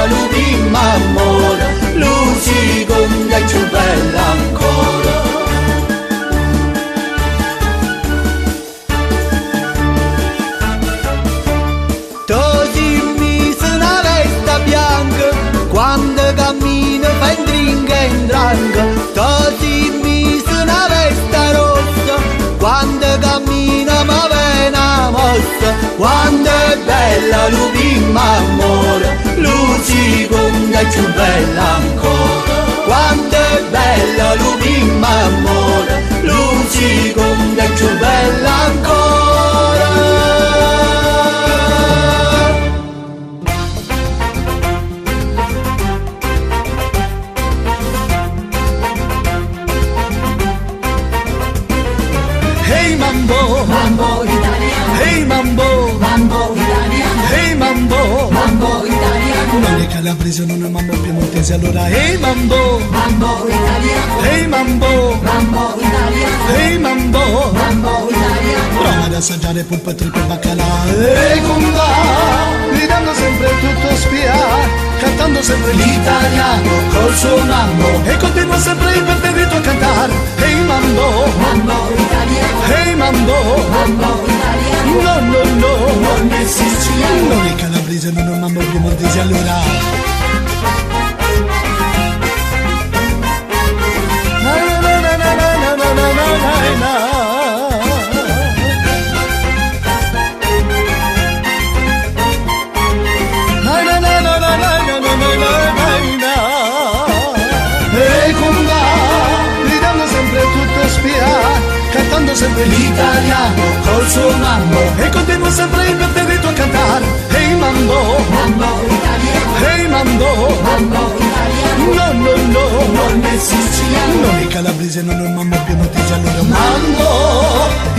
bella, l'ultima amore, l'usiconda è più bella ancora. Quando cammino fa in dringa e in dranca, tosi mi su una vesta rossa, quando cammino ma vena mossa, quando è bella l'ultima amore, l'usiconda è più bella ancora. Quando è bella l'ultima amore, l'usiconda è più bella ancora. Hey mambo, mambo italiano. Hey mambo, mambo italiano. Hey mambo, mambo italiano. Non è calabrese, non è mambo piemontese, allora hey mambo, mambo italiano. Hey mambo, mambo italiano. Hey mambo, mambo italiano. prova ad assaggiare polpa, trippa e baccalà. E con va, gridando sempre tutto spia, cantando sempre l'italiano col suo mambo, e continua sempre imperterrito a cantare. Hey mambo, mambo italiano. Hey mambo, mambo italiano. no no no, non è siciliano. non è calabrese, non è mambo piemontese, allora na na na na na na na na na na. E con va, gridando sempre tutto spia, cantando sempre l'italiano col suo mambo, e continua sempre imperterrito a cantare. Hey mambo, mambo italiano. hey mambo, mambo italiano. no no no, non è siciliano. non è calabrese, non è mambo piemontese, allora mambo.